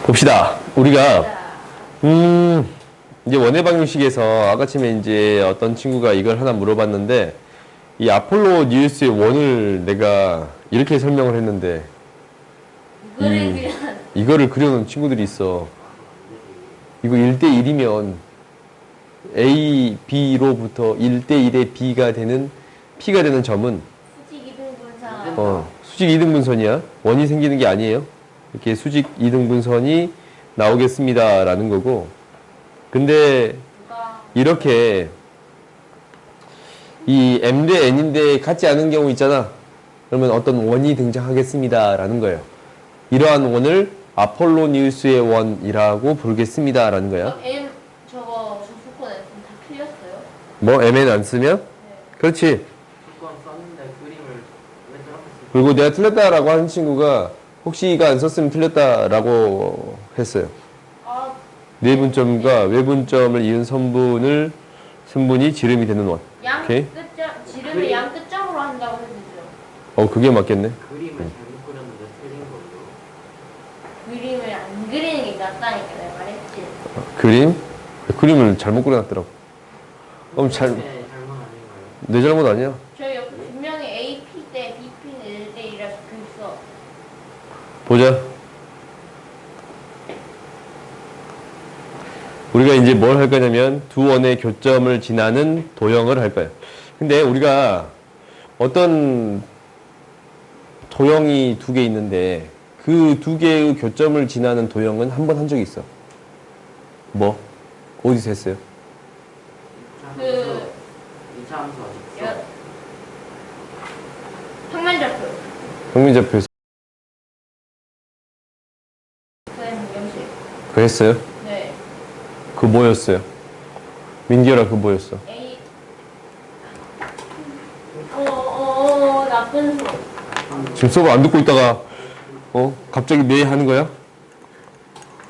봅시다. 우리가 이제 원의 방정식에서 아까 전에 이제 어떤 친구가 이걸 하나 물어봤는데 이 아폴로 뉴스의 원을 내가 이렇게 설명을 했는데 이거를 그려놓은 친구들이 있어. 이거 1대1이면 A, B로부터 1대1의 B가 되는 P가 되는 점은 수직 이등분선. 수직 이등분선이야. 원이 생기는 게 아니에요. 이렇게 수직 이등분선이 나오겠습니다 라는 거고, 근데 이렇게 이 M 대 N인데 같지 않은 경우 있잖아. 그러면 어떤 원이 등장하겠습니다 라는 거예요. 이러한 원을 아폴로니우스의 원이라고 부르겠습니다 라는 거야. M 저거 저수권에 다 틀렸어요? 뭐 Mn 안 쓰면? 네. 그렇지. 조건 썼는데 그림을 왜 저렇게 쓰지? 그리고 내가 틀렸다라고 하는 친구가 혹시 이거 안 썼으면 틀렸다라고 했어요. 아, 내분점과 외분점을 이은 선분이 지름이 되는 원. 양 오케이. 끝점 지름을 양 끝점으로 한다고 해주죠. 그게 맞겠네. 그림을 잘못 그렸는데 틀린 걸로. 그림을 안 그리는 게 낫다니까 내가 말했지. 그림을 잘못 그려놨더라고. 그럼 네, 잘못 아닌가요? 내 잘못 아니야. 저 옆에 분명히 AP 때 BP는 1대1이라 적혀있어. 보자. 우리가 이제 뭘 할 거냐면 두 원의 교점을 지나는 도형을 할 거예요. 근데 우리가 어떤 도형이 두 개 있는데 그 두 개의 교점을 지나는 도형은 한 번 한 적이 있어. 뭐? 어디서 했어요? 그 2차 함수 어딨어? 평면좌표. 평면좌표에서 그냥 방정식. 그거 했어요? 네. 그거 뭐였어요? 민기열아 그거 뭐였어? A. 나쁜 소. 지금 수업 안 듣고 있다가 갑자기 네 하는 거야?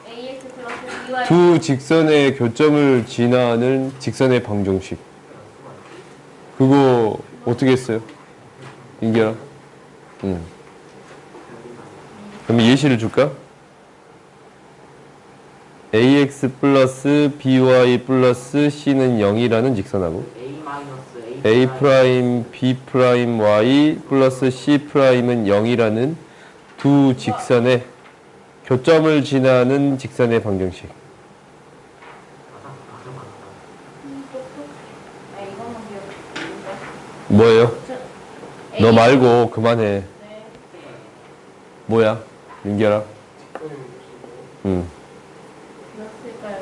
AX 플러스 BY. 두 직선의 교점을 지나는 직선의 방정식. 그거 어떻게 했어요? 민기열아? 그럼 예시를 줄까? ax 플러스 by 플러스 c는 0이라는 직선하고 A 마이너스 a 프라임 b 프라임 y 플러스 c 프라임은 0이라는 두 직선의 교점을 지나는 직선의 방정식. 아, 이거만 기억해. 뭐예요? A. 너 말고 그만해. 네. 뭐야? 민결아? 그랬을까요?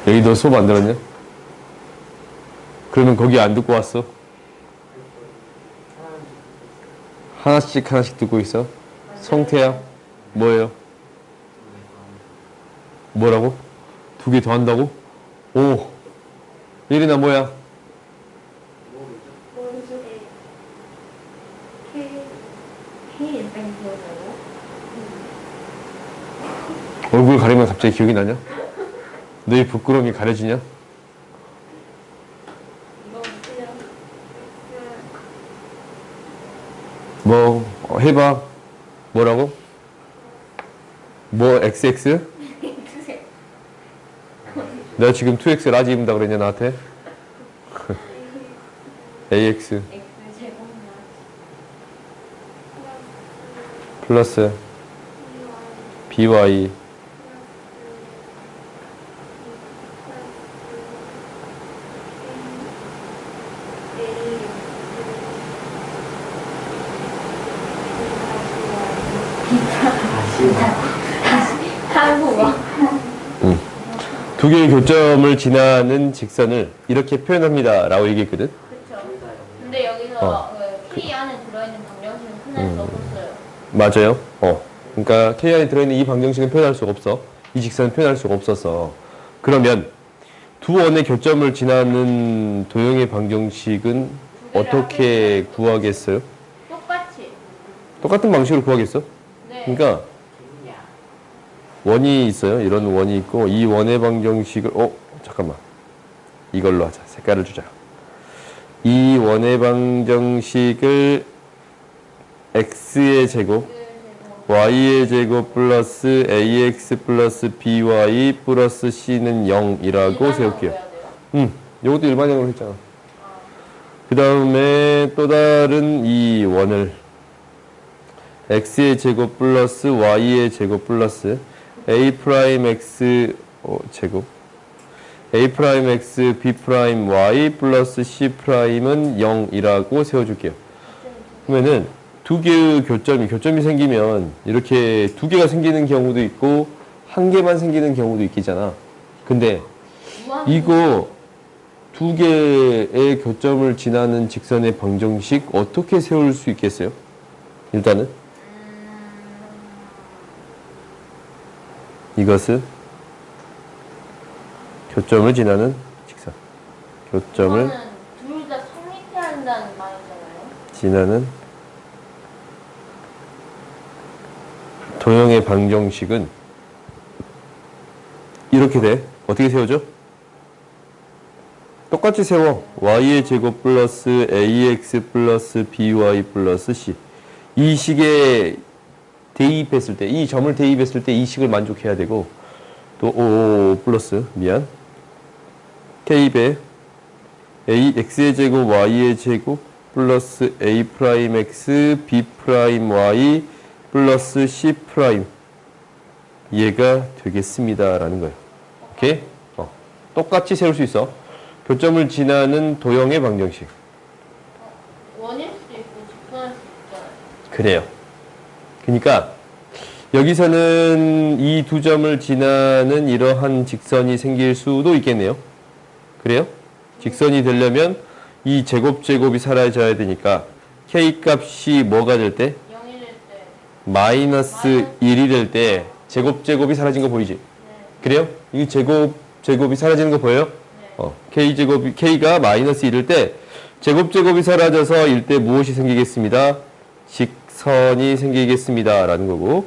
여기 너 수업 안 들었냐? 그러면 거기 안 듣고 왔어? 하나씩 듣고 있어? 성태야? 뭐예요? 뭐라고? 두 개 더 한다고? 오! 예린아 뭐야? 얼굴 가리면 갑자기 기억이 나냐? 너의 부끄러움이 가려지냐? 뭐 해봐. 뭐라고? 뭐 XX? 내가 지금 2X 라지 입는다 그랬냐 나한테? AX 플러스 BY 한국어. 두 개의 교점을 지나는 직선을 이렇게 표현합니다 라고 얘기했거든. 그렇죠. 근데 여기서 그 K 안에 들어있는 방정식은 표현할 수 없었어요. 맞아요. 그러니까 K 안에 들어있는 이 방정식은 표현할 수가 없어. 이 직선은 표현할 수가 없어서. 그러면 두 원의 교점을 지나는 도형의 방정식은 어떻게 구하겠어요? 똑같이. 똑같은 방식으로 구하겠어? 네. 그러니까 원이 있어요. 이런 원이 있고 이 원의 방정식을 잠깐만. 이걸로 하자. 색깔을 주자. 이 원의 방정식을 x의 제곱 y의 제곱 플러스 ax 플러스 by 플러스 c는 0이라고 세울게요. 이것도 일반형으로 했잖아. 그 다음에 또 다른 이 원을 x의 제곱 플러스 y의 제곱 플러스 a 프라임 x 제곱 a 프라임 x b 프라임 y 플러스 c 프라임은 0이라고 세워줄게요. 그러면은 두 개의 교점이 생기면 이렇게 두 개가 생기는 경우도 있고 한 개만 생기는 경우도 있겠잖아. 근데 이거 두 개의 교점을 지나는 직선의 방정식 어떻게 세울 수 있겠어요? 일단은 이것은 교점을 지나는 직선. 교점을 둘 다 성립해야 한다는 말이잖아요. 지나는 도형의 방정식은 이렇게 돼. 어떻게 세워져? 똑같이 세워. y의 제곱 플러스 ax 플러스 by 플러스 c. 이 식에 대입했을 때, 이 점을 대입했을 때 이 식을 만족해야 되고, 또 플러스 k배 x의 제곱 y의 제곱 플러스 a 프라임 x b 프라임 y 플러스 c 프라임 얘가 되겠습니다라는 거예요. 오케이? 똑같이 세울 수 있어. 교점을 지나는 도형의 방정식. 원일 수도 있고 직선일 수도 있잖아요. 그래요. 그러니까 여기서는 이 두 점을 지나는 이러한 직선이 생길 수도 있겠네요. 그래요? 직선이 되려면 이 제곱이 사라져야 되니까 k 값이 뭐가 될 때? 0일 때. 마이너스 1이 될 때 제곱이 사라진 거 보이지? 네. 그래요? 이 제곱이 사라지는 거 보여요? 네. k가 마이너스 1일 때 제곱이 사라져서 1때 무엇이 생기겠습니다? 직선이 생기겠습니다. 라는 거고.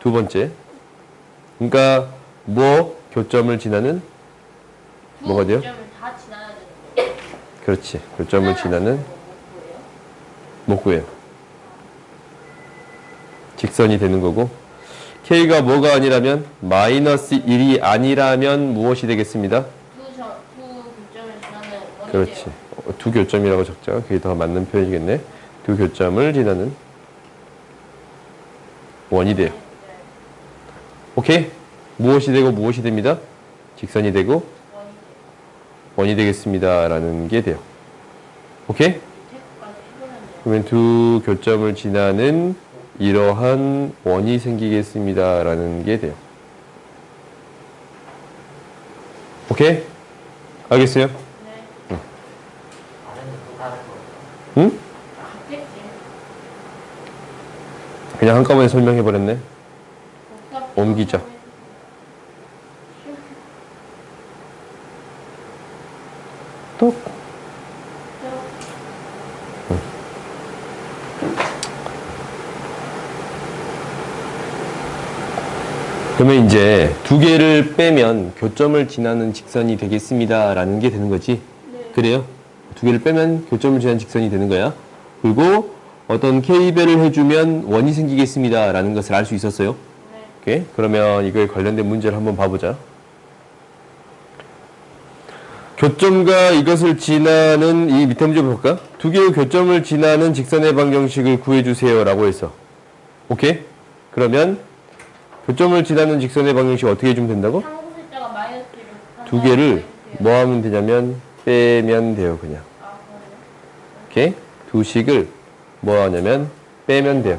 두 번째. 그러니까 교점을 지나는 뭐가 돼요? 교점을 다 지나야 되는 거예요. 그렇지. 교점을 지나는 못 구해요. 직선이 되는 거고. k가 뭐가 아니라면 마이너스 1이 아니라면 무엇이 되겠습니다? 두 교점을 지나는 원이 그렇지. 돼요. 두 교점이라고 적자. 그게 더 맞는 표현이겠네. 두 교점을 지나는 원이 돼요. 네. 오케이? 무엇이 되고 무엇이 됩니다? 직선이 되고 원이 돼요. 원이 되겠습니다. 라는 게 돼요. 오케이? 밑에까지 해보면 돼요. 그러면 두 교점을 지나는 이러한 원이 생기겠습니다. 라는 게 돼요. 오케이? 알겠어요? 네. 다른 또 다른 거. 응? 같겠지. 그냥 한꺼번에 설명해버렸네. 옮기자. 또? 그러면 이제 두 개를 빼면 교점을 지나는 직선이 되겠습니다. 라는 게 되는 거지. 네. 그래요? 두 개를 빼면 교점을 지나는 직선이 되는 거야. 그리고 어떤 k배를 해주면 원이 생기겠습니다. 라는 것을 알 수 있었어요. 네. 오케이? 그러면 이거에 관련된 문제를 한번 봐보자. 교점과 이것을 지나는 이 밑에 문제 볼까? 두 개의 교점을 지나는 직선의 방정식을 구해주세요. 라고 했어. 오케이? 그러면 교점을 지나는 직선의 방정식 어떻게 해주면 된다고? 참고 숫자가 마이너스 1을 두 개를 뭐 하면 되냐면 빼면 돼요. 그냥. 아, 그래요? 오케이? 두 식을 뭐 하냐면 빼면 돼요.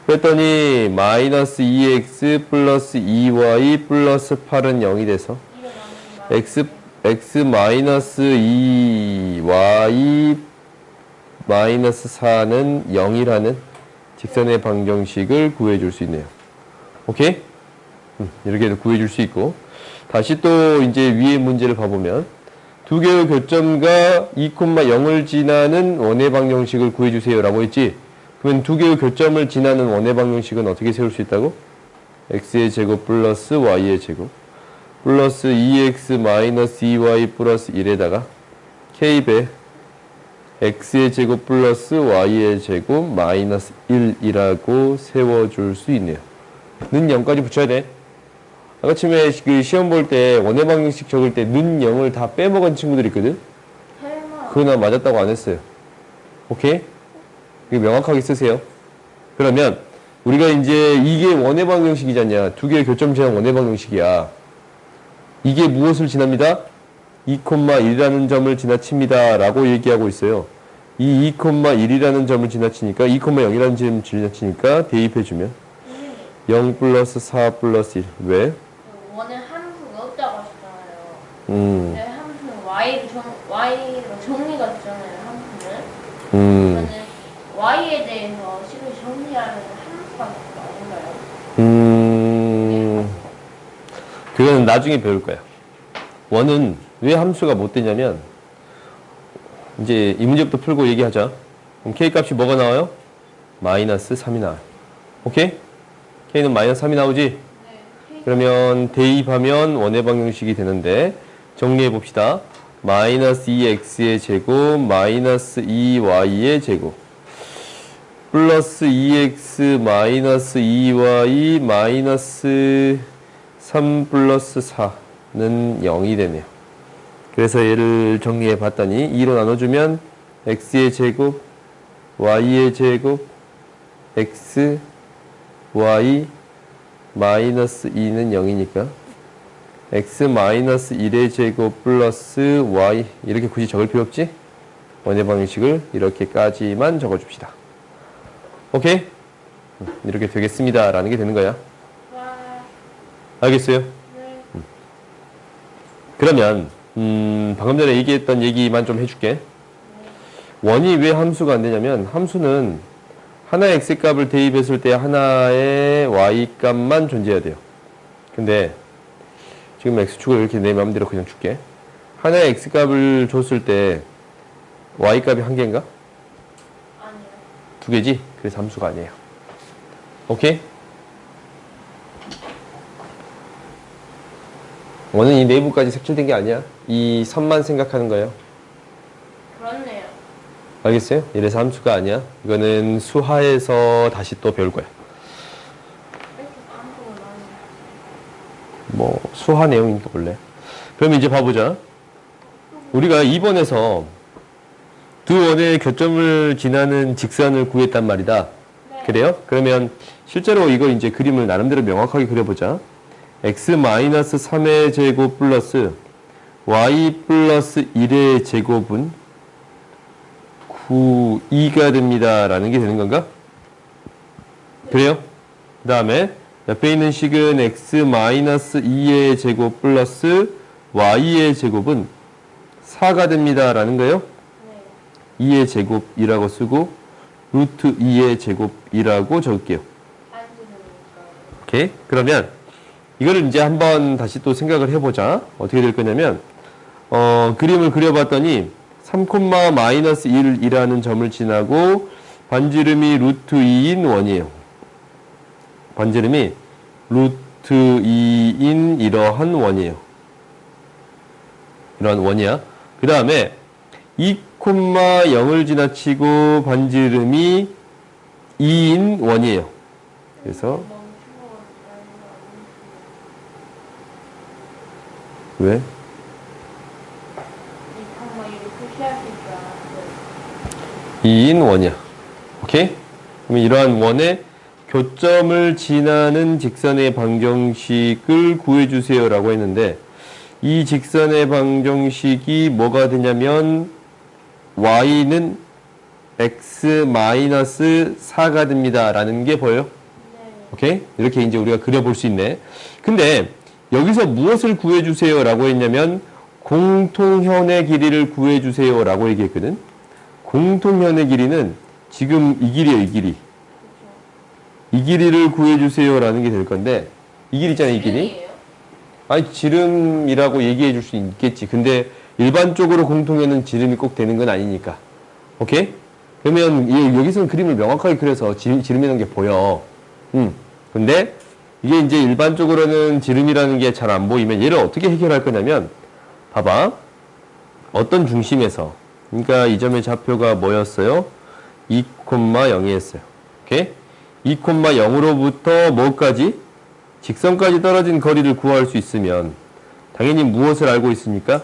그랬더니 마이너스 2x 플러스 2y 플러스 8은 0이 돼서 x 마이너스 2y 마이너스 4는 0이라는 직선의 방정식을 구해줄 수 있네요. 오케이? 이렇게도 구해줄 수 있고. 다시 또 이제 위의 문제를 봐보면 두 개의 교점과 2,0을 지나는 원의 방정식을 구해주세요 라고 했지. 그러면 두 개의 교점을 지나는 원의 방정식은 어떻게 세울 수 있다고? x의 제곱 플러스 y의 제곱 플러스 2x 마이너스 2y 플러스 1에다가 k배 x의 제곱 플러스 y의 제곱 마이너스 1이라고 세워줄 수 있네요. 는 0까지 붙여야 돼. 아까 처음에 그 시험 볼 때 원의 방정식 적을 때 는 0을 다 빼먹은 친구들 있거든? 설마. 그거 나 맞았다고 안 했어요. 오케이? 이거 명확하게 쓰세요. 그러면 우리가 이제 이게 원의 방정식이잖냐. 두 개의 교점 지난 원의 방정식이야. 이게 무엇을 지납니다? 2,1이라는 점을 지나칩니다. 라고 얘기하고 있어요. 이 2,1이라는 점을 지나치니까 2,0이라는 점을 지나치니까 대입해주면 0 플러스 4 플러스 1. 왜? 원은 함수가 없다고 하셨잖아요. 네, 함수는 Y로 정리가 되잖아요, 함수는. 그러면 Y에 대해서 식을 정리하는 함수가 아닌가요? 그거는 나중에 배울 거야. 원은 왜 함수가 못 되냐면, 이제 이 문제부터 풀고 얘기하자. 그럼 K 값이 뭐가 나와요? 마이너스 3이 나와요. 오케이? K는 마이너스 3이 나오지? 네. 그러면 대입하면 원의 방정식이 되는데, 정리해 봅시다. 마이너스 2x의 제곱, 마이너스 2y의 제곱, 플러스 2x 마이너스 2y 마이너스 3 플러스 4는 0이 되네요. 그래서 얘를 정리해 봤더니 2로 나눠주면 x의 제곱, y의 제곱, x, y 마이너스 2는 0이니까 x 마이너스 1의 제곱 플러스 y 이렇게 굳이 적을 필요 없지? 원의 방정식을 이렇게까지만 적어줍시다. 오케이? 이렇게 되겠습니다. 라는 게 되는 거야. 와, 알겠어요? 네. 그러면 방금 전에 얘기했던 얘기만 좀 해줄게. 원이 왜 함수가 안 되냐면 함수는 하나의 x값을 대입했을 때 하나의 y값만 존재해야 돼요. 근데 지금 x축을 이렇게 내 마음대로 그냥 줄게. 하나의 x값을 줬을 때 y값이 한 개인가? 아니요. 두 개지? 그래서 함수가 아니에요. 오케이? 원은 이 내부까지 색칠된 게 아니야. 이 선만 생각하는 거예요. 그렇네요. 알겠어요? 이래서 함수가 아니야. 이거는 수하에서 다시 또 배울 거야. 이렇게 반복을 많이 뭐 수하 내용이니까 원래. 그럼 이제 봐보자. 우리가 2번에서 두 원의 교점을 지나는 직선을 구했단 말이다. 네. 그래요? 그러면 실제로 이거 이제 그림을 나름대로 명확하게 그려보자. x-3의 제곱 플러스 y 플러스 1의 제곱은 2가 됩니다. 라는 게 되는 건가? 그래요? 그 다음에 옆에 있는 식은 x-2의 제곱 플러스 y의 제곱은 4가 됩니다. 라는 거예요? 네. 2의 제곱이라고 쓰고 루트 2의 제곱이라고 적을게요. 안 되니까. 오케이? 그러면 이거를 이제 한번 다시 또 생각을 해보자. 어떻게 될 거냐면 그림을 그려봤더니 3,-1이라는 점을 지나고 반지름이 루트 2인 원이에요. 반지름이 루트 2인 이러한 원이에요. 이러한 원이야. 그 다음에 2,0을 지나치고 반지름이 2인 원이에요. 그래서 왜? 정말 이렇게 표시할 수 있다. 2인 원이야. 오케이? 그러면 이러한 원의 교점을 지나는 직선의 방정식을 구해주세요 라고 했는데 이 직선의 방정식이 뭐가 되냐면 y는 x-4가 됩니다 라는 게 보여요? 네. 오케이? 이렇게 이제 우리가 그려볼 수 있네. 근데 여기서 무엇을 구해주세요 라고 했냐면 공통현의 길이를 구해주세요 라고 얘기했거든. 공통현의 길이는 지금 이 길이에요. 이 길이. 이 길이를 구해주세요 라는 게 될 건데 이 길이 있잖아요. 이 길이. 지름이에요? 아니 지름이라고 얘기해 줄 수 있겠지. 근데 일반적으로 공통현은 지름이 꼭 되는 건 아니니까. 오케이? 그러면 여기서는 그림을 명확하게 그려서 지름이라는 게 보여. 근데 이게 이제 일반적으로는 지름이라는 게 잘 안 보이면 얘를 어떻게 해결할 거냐면 봐봐. 어떤 중심에서 그러니까 이 점의 좌표가 뭐였어요? 2,0이었어요. 오케이? 2,0으로부터 뭐까지? 직선까지 떨어진 거리를 구할 수 있으면 당연히 무엇을 알고 있으니까?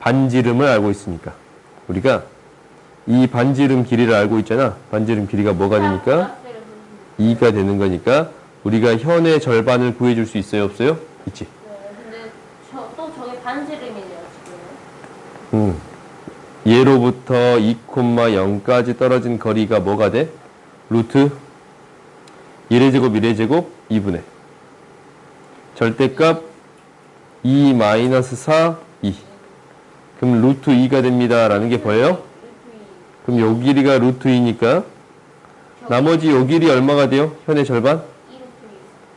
반지름을 알고 있으니까. 우리가 이 반지름 길이를 알고 있잖아. 반지름 길이가 뭐가 되니까? 2가 되는 거니까 우리가 현의 절반을 구해줄 수 있어요? 없어요? 있지. 네, 근데 또 저게 반지름이네요, 지금은. 얘로부터 2,0까지 떨어진 거리가 뭐가 돼? 루트 1의 제곱 1의 제곱 2분의 절대값 2-4 2. 그럼 루트 2가 됩니다 라는 게 보여요? 그럼 요 길이가 루트 2니까 나머지 요 길이 얼마가 돼요? 현의 절반?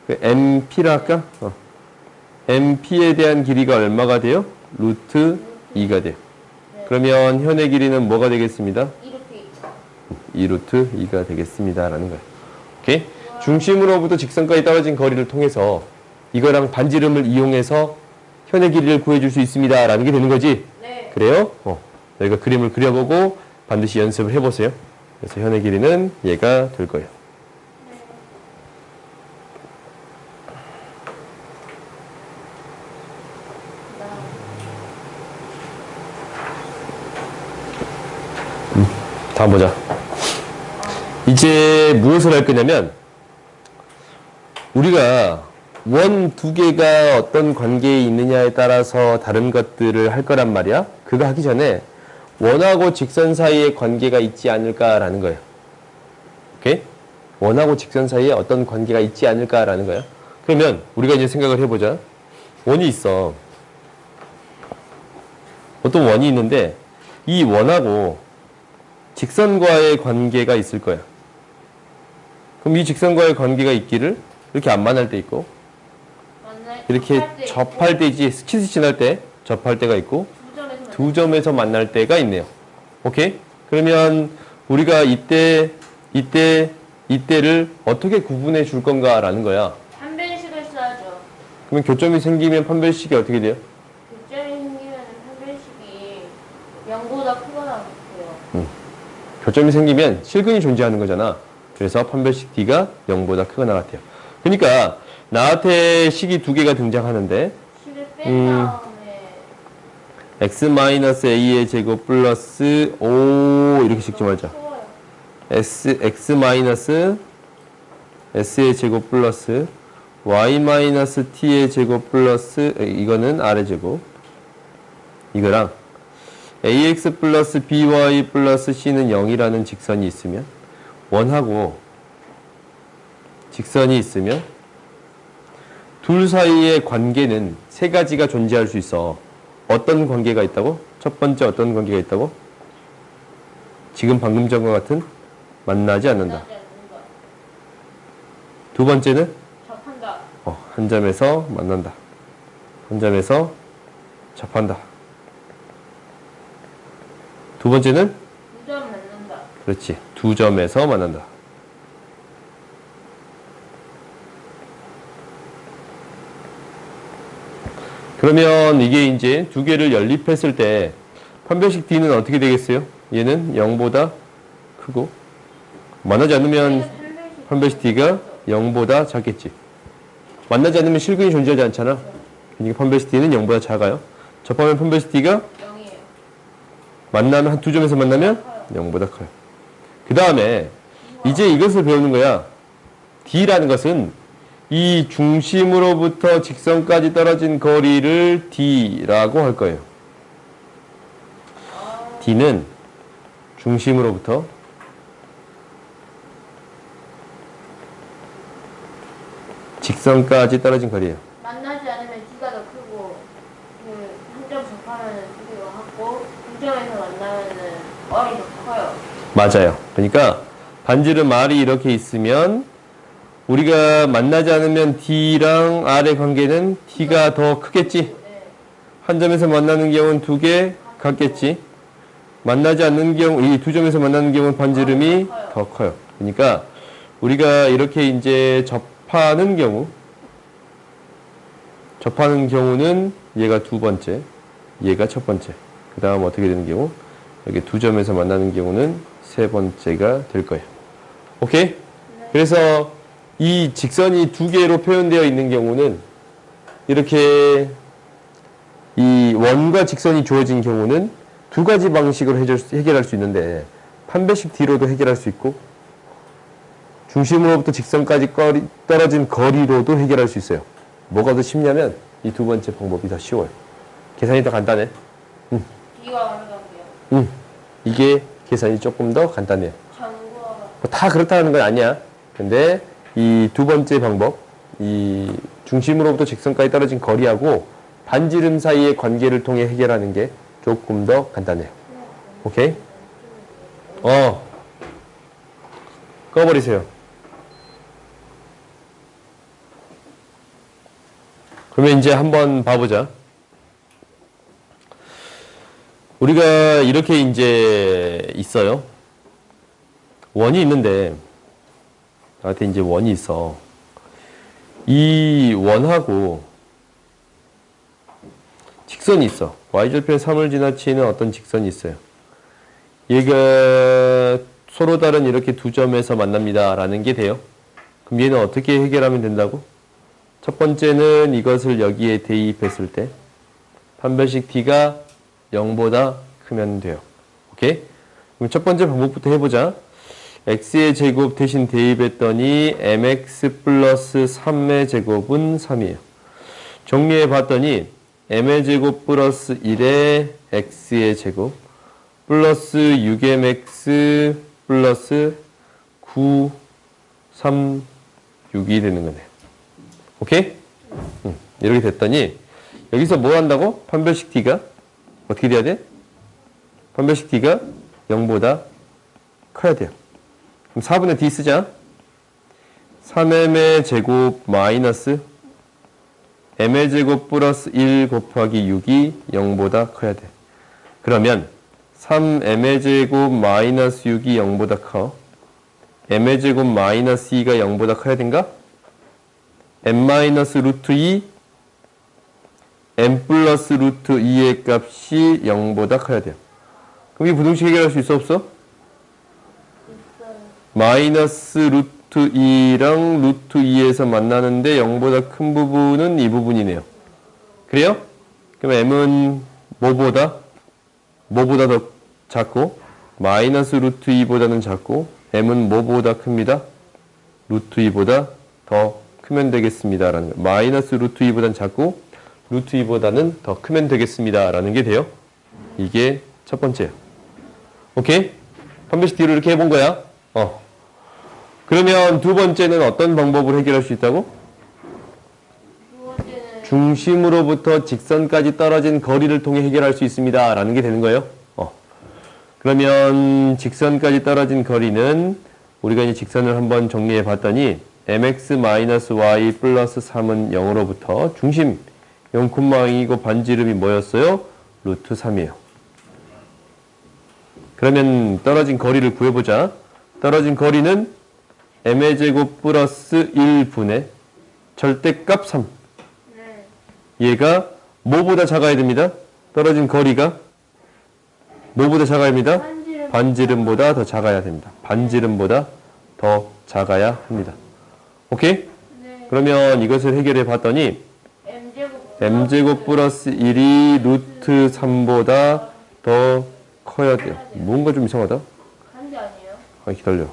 MP라 할까? MP에 대한 길이가 얼마가 돼요? 루트 2가 돼요. 그러면 현의 길이는 뭐가 되겠습니다? 2루트 2가 되겠습니다 라는 거예요. 오케이? 중심으로부터 직선까지 떨어진 거리를 통해서 이거랑 반지름을 이용해서 현의 길이를 구해줄 수 있습니다 라는 게 되는 거지? 네. 그래요? 저희가 그림을 그려보고 반드시 연습을 해보세요. 그래서 현의 길이는 얘가 될 거예요. 다음 보자. 이제 무엇을 할 거냐면 우리가 원 두 개가 어떤 관계에 있느냐에 따라서 다른 것들을 할 거란 말이야. 그거 하기 전에 원하고 직선 사이에 관계가 있지 않을까라는 거예요. 오케이? 원하고 직선 사이에 어떤 관계가 있지 않을까라는 거야. 그러면 우리가 이제 생각을 해보자. 원이 있어. 어떤 원이 있는데 이 원하고 직선과의 관계가 있을 거야. 그럼 이 직선과의 관계가 있기를 이렇게 안 만날 때 있고 이렇게 접할 때지 키스 지날 때 접할 때가 있고 두 점에서 만날 때가 있네요. 오케이? 그러면 우리가 이때를 어떻게 구분해 줄 건가라는 거야. 판별식을 써야죠. 그러면 교점이 생기면 판별식이 어떻게 돼요? 교점이 생기면 판별식이 0보다 크거나 같아요. 교점이 생기면 실근이 존재하는 거잖아. 그래서 판별식 D가 0보다 크거나 같아요. 그러니까 나한테 식이 두 개가 등장하는데 식을 뺀 다음에 x-a의 제곱 플러스 5 이렇게 식지 말자. 쉬워요. s의 제곱 플러스 y-t의 제곱 플러스 이거는 r의 제곱 이거랑 ax 플러스 by 플러스 c는 0이라는 직선이 있으면 원하고 직선이 있으면 둘 사이의 관계는 세 가지가 존재할 수 있어. 어떤 관계가 있다고? 첫 번째 어떤 관계가 있다고? 지금 방금 전과 같은 만나지 않는다. 만나지 않는 거. 두 번째는 접한다. 한 점에서 만난다. 한 점에서 접한다. 두 번째는 두 점 만난다. 그렇지. 두 점에서 만난다. 그러면 이게 이제 두 개를 연립했을 때 판별식 D는 어떻게 되겠어요? 얘는 0보다 크고 만나지 않으면 판별식 D가 0보다 작겠지. 만나지 않으면 실근이 존재하지 않잖아. 그러니까 판별식 D는 0보다 작아요. 접하면 판별식 D가 0이에요. 만나면 한 두 점에서 만나면 0보다 커요. 그 다음에 이제 이것을 배우는 거야. D라는 것은 이 중심으로부터 직선까지 떨어진 거리를 D라고 할 거예요. D는 중심으로부터 직선까지 떨어진 거리예요. 만나지 않으면 D가 더 크고 한 점 접하면 D가 같고 두 점에서 만나면 R이 더 커요. 맞아요. 그러니까 반지름 R이 이렇게 있으면 우리가 만나지 않으면 D랑 R의 관계는 D가 더 크겠지. 네. 한 점에서 만나는 경우는 두 개 같겠지. 만나지 않는 경우, 이 두 점에서 만나는 경우는 반지름이 더 커요. 그러니까 우리가 이렇게 이제 접하는 경우는 얘가 두 번째, 얘가 첫 번째. 그 다음 어떻게 되는 경우? 여기 두 점에서 만나는 경우는 세 번째가 될 거예요. 오케이? 그래서 이 직선이 두 개로 표현되어 있는 경우는 이렇게 이 원과 직선이 주어진 경우는 두 가지 방식으로 해결할 수 있는데 판별식 D로도 해결할 수 있고 중심으로부터 직선까지 떨어진 거리로도 해결할 수 있어요. 뭐가 더 쉽냐면 이 두 번째 방법이 더 쉬워요. 계산이 더 간단해. D가 어려운데요. 이게 계산이 조금 더 간단해요. 장구와 뭐 다 그렇다는 건 아니야. 근데 이 두 번째 방법, 이 중심으로부터 직선까지 떨어진 거리하고 반지름 사이의 관계를 통해 해결하는 게 조금 더 간단해요. 오케이? 꺼버리세요. 그러면 이제 한번 봐보자. 우리가 이렇게 이제 있어요. 원이 있는데, 나한테 이제 원이 있어. 이 원하고 직선이 있어. y절편 3을 지나치는 어떤 직선이 있어요. 얘가 서로 다른 이렇게 두 점에서 만납니다. 라는 게 돼요. 그럼 얘는 어떻게 해결하면 된다고? 첫 번째는 이것을 여기에 대입했을 때 판별식 D가 0보다 크면 돼요. 오케이? 그럼 첫 번째 방법부터 해보자. x의 제곱 대신 대입했더니 mx 플러스 3의 제곱은 3이에요. 정리해 봤더니 m의 제곱 플러스 1의 x의 제곱 플러스 6mx 플러스 9, 3, 6이 되는 거네요. 오케이? 이렇게 됐더니 여기서 뭐 한다고? 판별식 D가 어떻게 돼야 돼? 판별식 D가 0보다 커야 돼요. 그럼 4분의 D 쓰자. 3m의 제곱 마이너스 m의 제곱 플러스 1 곱하기 6이 0보다 커야 돼. 그러면 3m의 제곱 마이너스 6이 0보다 커. m의 제곱 마이너스 2가 0보다 커야 된가? m 마이너스 루트 2 m 플러스 루트 2의 값이 0보다 커야 돼요. 그럼 이 부등식 해결할 수 있어 없어? 있어요. 마이너스 루트 2랑 루트 2에서 만나는데 0보다 큰 부분은 이 부분이네요. 그래요? 그럼 m은 뭐보다 더 작고 마이너스 루트 2보다는 작고 m은 뭐보다 큽니다. 루트 2보다 더 크면 되겠습니다. 라는 거. 마이너스 루트 2보다는 작고 루트 2보다는 더 크면 되겠습니다. 라는 게 돼요. 이게 첫 번째예요. 오케이? 판별식 D로 이렇게 해본 거야. 그러면 두 번째는 어떤 방법으로 해결할 수 있다고? 두 번째는 중심으로부터 직선까지 떨어진 거리를 통해 해결할 수 있습니다. 라는 게 되는 거예요. 그러면 직선까지 떨어진 거리는 우리가 이제 직선을 한번 정리해 봤더니 mx-y 플러스 3은 0으로부터 중심 0,0이고 반지름이 뭐였어요? 루트 3이에요. 그러면 떨어진 거리를 구해보자. 떨어진 거리는 m의 제곱 플러스 1분의 절대값 3. 네. 얘가 뭐보다 작아야 됩니다. 떨어진 거리가 뭐보다 작아야 합니다. 반지름보다 더 작아야 됩니다. 반지름보다 더 작아야 합니다. 오케이? 네. 그러면 이것을 해결해 봤더니 m제곱 플러스 1이 루트 3보다 더 커야 돼요. 뭔가 좀 이상하다. 한지 아니에요? 기다려.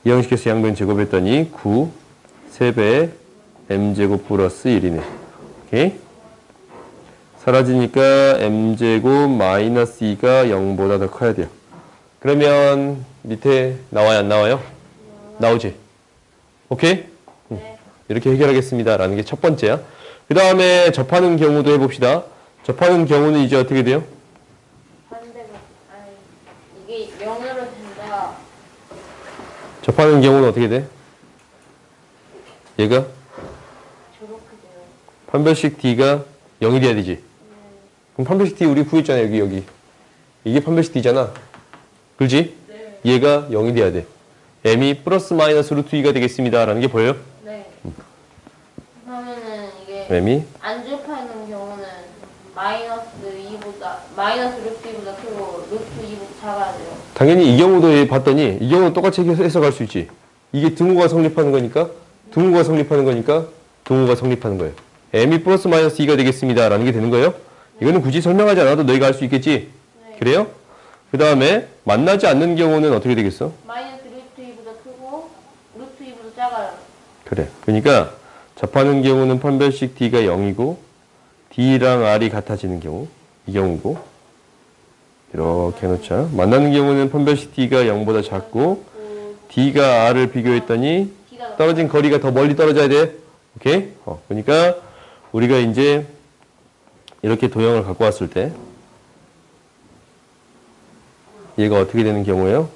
이항식에서 양변 제곱했더니 9, 3배의 m제곱 플러스 1이네. 오케이? 사라지니까 m제곱 마이너스 2가 0보다 더 커야 돼요. 그러면 밑에 나와요, 안 나와요? 나오지? 오케이? 네. 이렇게 해결하겠습니다. 라는 게 첫 번째야. 그 다음에 접하는 경우도 해봅시다. 접하는 경우는 이제 어떻게 돼요? 반대가 아니 이게 0으로 된다. 접하는 경우는 어떻게 돼? 얘가 저렇게 돼요. 판별식 D가 0이 돼야 되지. 그럼 판별식 D 우리 구했잖아. 여기. 이게 판별식 D잖아. 그렇지? 네. 얘가 0이 돼야 돼. m이 플러스 마이너스 루트 2가 되겠습니다. 라는 게 보여요? 네. 그러면은 이게 m이 안 접하는 경우는 마이너스 2보다 2보다 마이너스 루트 2보다 크고 루트 2보다 작아야 돼요. 당연히 이 경우도 봤더니 이 경우는 똑같이 해석할 수 있지. 이게 등호가 성립하는 거니까 등호가 성립하는 거니까 등호가 성립하는 거예요. m이 플러스 마이너스 2가 되겠습니다 라는 게 되는 거예요. 이거는 굳이 설명하지 않아도 너희가 알 수 있겠지? 네. 그래요? 그 다음에 만나지 않는 경우는 어떻게 되겠어? 마이너스 루트 2보다 크고 루트 2보다 작아요. 그래. 그러니까 접하는 경우는 판별식 D가 0이고 D랑 R이 같아지는 경우 이 경우고 이렇게 해놓자. 만나는 경우는 판별식 D가 0보다 작고 D가 R을 비교했더니 D가 더 떨어진 거리가 더 멀리 떨어져야 돼. 오케이? 그러니까 우리가 이제 이렇게 도형을 갖고 왔을 때 얘가 어떻게 되는 경우예요?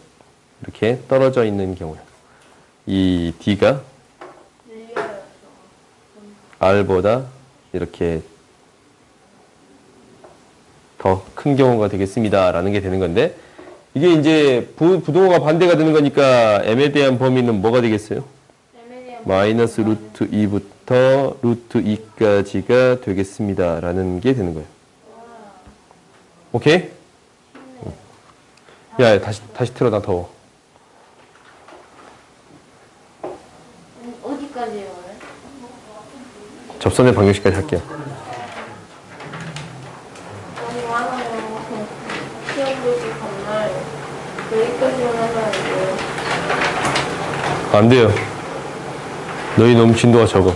이렇게 떨어져 있는 경우예요. 이 D가 늘려요. R보다 이렇게 더 큰 경우가 되겠습니다. 라는 게 되는 건데 이게 이제 부동호가 반대가 되는 거니까 m에 대한 범위는 뭐가 되겠어요? M에 대한 마이너스 루트 2부터 루트 2까지가 되겠습니다. 라는 게 되는 거예요. 오케이? 야, 다시 틀어. 나 더워. 어디까지요? 오늘? 접선의 방정식까지 할게요. 너무 많아요. 시험 볼때 정말 여기까지만 해서 돼요. 안 돼요. 너희 너무 진도가 적어.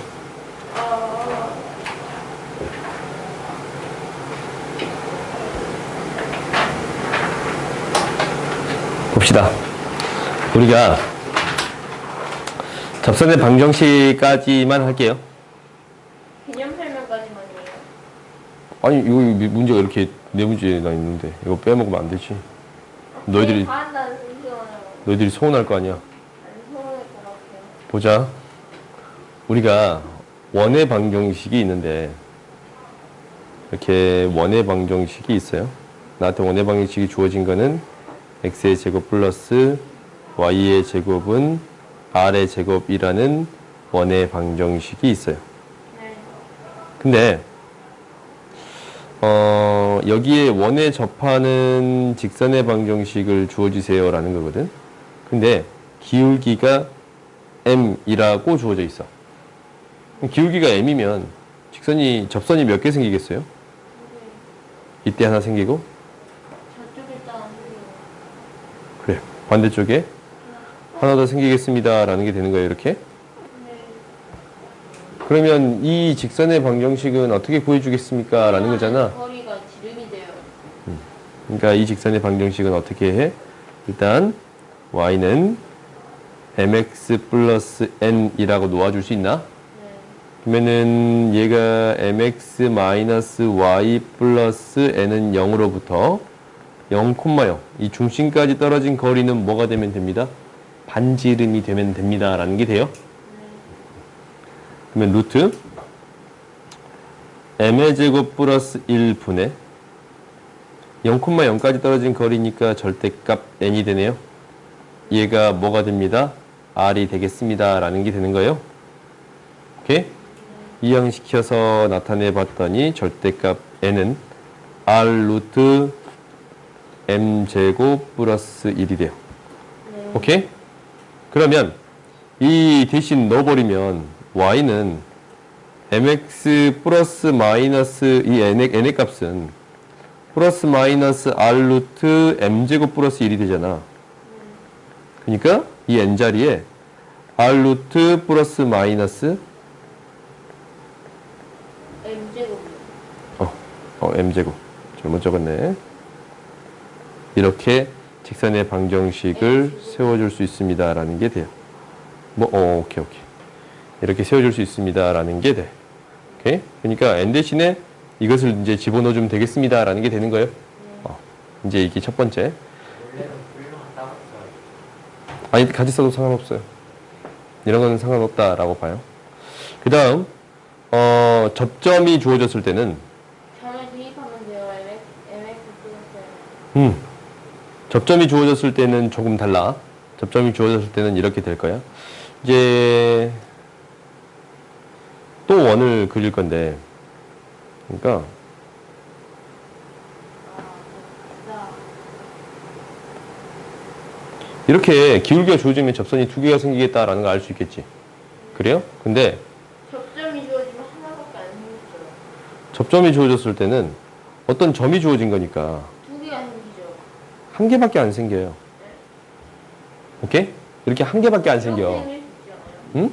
봅시다. 우리가 접선의 방정식까지만 할게요. 개념 설명까지만이에요. 아니 이거 문제가 이렇게 네 문제나 있는데 이거 빼먹으면 안 되지. 너희들이 다 한다는 소리잖아요. 너희들이 서운할 거 아니야. 아니 서운할 것 같아요. 보자. 우리가 원의 방정식이 있는데 이렇게 원의 방정식이 있어요. 나한테 원의 방정식이 주어진 거는 x의 제곱 플러스 y의 제곱은 r의 제곱이라는 원의 방정식이 있어요. 네. 근데 여기에 원에 접하는 직선의 방정식을 주어주세요 라는 거거든. 근데 기울기가 m이라고 주어져 있어. 그럼 기울기가 m이면 접선이 몇 개 생기겠어요? 이때 하나 생기고 저쪽에 있다가 그래 반대쪽에 하나 더 생기겠습니다 라는 게 되는 거예요. 이렇게. 네. 그러면 이 직선의 방정식은 어떻게 구해주겠습니까 라는 거잖아. 거리가 지름이 돼요. 그러니까 이 직선의 방정식은 어떻게 해? 일단 y는 mx 플러스 n이라고 놓아줄 수 있나? 네. 그러면은 얘가 mx 마이너스 y 플러스 n은 0으로부터 0,0 이 중심까지 떨어진 거리는 뭐가 되면 됩니다? 반지름이 되면 됩니다 라는 게 돼요. 그러면 루트 m의 제곱 플러스 1분의 0,0까지 떨어진 거리니까 절대값 n이 되네요. 얘가 뭐가 됩니다? r이 되겠습니다 라는 게 되는 거예요. 오케이? 이항시켜서 나타내 봤더니 절대값 n은 r 루트 m 제곱 플러스 1이 돼요. 네. 오케이? 그러면 이 대신 넣어버리면 y는 mx 플러스 마이너스 이 n의 값은 플러스 마이너스 r 루트 m 제곱 플러스 1이 되잖아. 그러니까 이 n 자리에 r 루트 플러스 마이너스 m제곱이요. m제곱 잘못 적었네. 이렇게 직선의 방정식을 세워줄 수 있습니다 라는 게 돼요. 오케이. 이렇게 세워줄 수 있습니다 라는 게 돼. 오케이? 그러니까 n 대신에 이것을 이제 집어넣어 주면 되겠습니다 라는 게 되는 거예요. 이제 이게 첫 번째. 원래는 분류만 따봤어요. 아니 같이 써도 상관없어요. 이런 거는 상관없다라고 봐요. 그 다음 접점이 주어졌을 때는 점을 대입하면 돼요. mx 플러스 접점이 주어졌을 때는 조금 달라. 접점이 주어졌을 때는 이렇게 될 거야. 이제 또 원을 그릴 건데 그러니까 이렇게 기울기가 주어지면 접선이 두 개가 생기겠다라는 걸 알 수 있겠지. 그래요? 근데 접점이 주어지면 하나밖에 안 생기죠. 접점이 주어졌을 때는 어떤 점이 주어진 거니까 두 개가 생기죠. 한 개밖에 안 생겨요. 오케이? 이렇게 한 개밖에 안 생겨. 이렇게 생길 수 있잖아요. 응?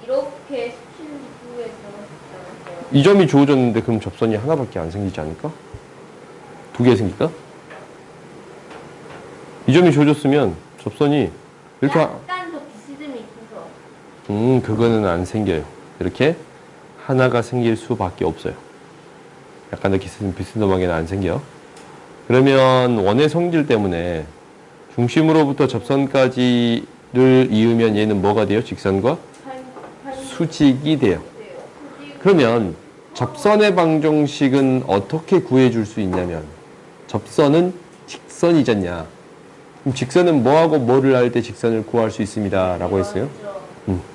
이렇게 스킨 구에 들어갈 수 있잖아요. 이 점이 주어졌는데 그럼 접선이 하나밖에 안 생기지 않을까? 두 개 생길까? 이 점이 주어졌으면 접선이 이렇게 약간 더 비스듬히 있어서. 그거는 안 생겨요. 이렇게 하나가 생길 수밖에 없어요. 약간 더 비스듬하게는 안 생겨. 그러면 원의 성질 때문에 중심으로부터 접선까지를 이으면 얘는 뭐가 돼요? 직선과 수직이 돼요. 그러면 접선의 방정식은 어떻게 구해줄 수 있냐면 접선은 직선이잖냐. 그럼 직선은 뭐하고 뭐를 할 때 직선을 구할 수 있습니다. 라고 했어요.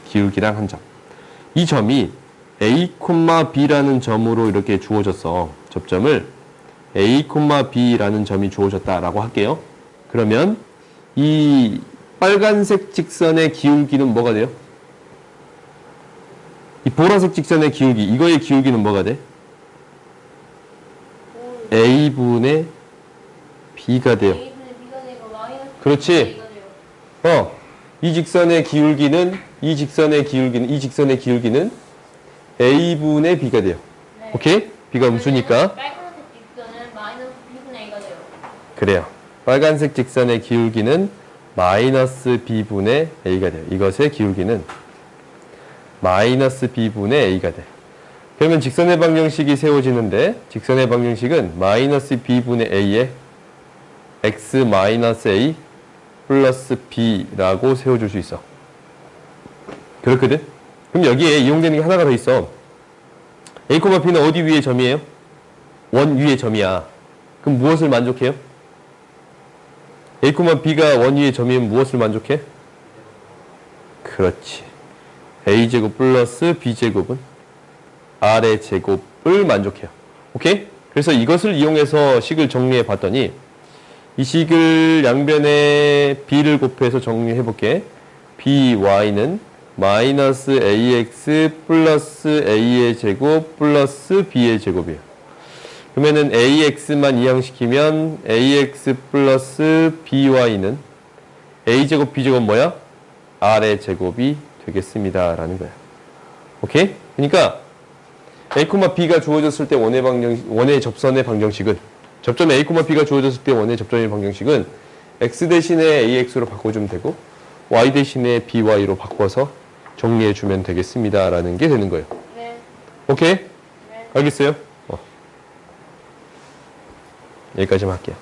기울기랑 한 점. 이 점이 A, B라는 점으로 이렇게 주어졌어. 접점을 A, B라는 점이 주어졌다라고 할게요. 그러면 이 빨간색 직선의 기울기는 뭐가 돼요? 이 보라색 직선의 기울기, 이거의 기울기는 뭐가 돼? A분의 B가 돼요. A분의 B가 되고 마이너스 그렇지. B가 돼요. 이 직선의 기울기는 A분의 B가 돼요. 네. 오케이? B가 음수니까. 빨간색 직선은 마이너스 B분의 A가 돼요. 그래요. 빨간색 직선의 기울기는 마이너스 B분의 A가 돼요. 이것의 기울기는 마이너스 B분의 A가 돼요. 그러면 직선의 방정식이 세워지는데 직선의 방정식은 마이너스 B분의 A에 X 마이너스 A 플러스 B라고 세워줄 수 있어. 그렇거든? 그럼 여기에 이용되는 게 하나가 더 있어. A, B는 어디 위에 점이에요? 원 위에 점이야. 그럼 무엇을 만족해요? A, B가 원 위에 점이면 무엇을 만족해? 그렇지. A제곱 플러스 B제곱은 R의 제곱을 만족해요. 오케이? 그래서 이것을 이용해서 식을 정리해 봤더니 이 식을 양변에 B를 곱해서 정리해 볼게. BY는 마이너스 AX 플러스 A의 제곱 플러스 B의 제곱이에요. 그러면은 AX만 이항시키면 AX 플러스 BY는 A제곱 B제곱 뭐야? R의 제곱이 되겠습니다. 라는 거야. 오케이? 그러니까 A, B가 주어졌을 때 원의 접선의 방정식은 접점 A, B가 주어졌을 때 원의 접점의 방정식은 X 대신에 AX로 바꿔주면 되고 Y 대신에 BY로 바꿔서 정리해주면 되겠습니다. 라는 게 되는 거예요. 네. 오케이? 네. 알겠어요? 여기까지만 할게요.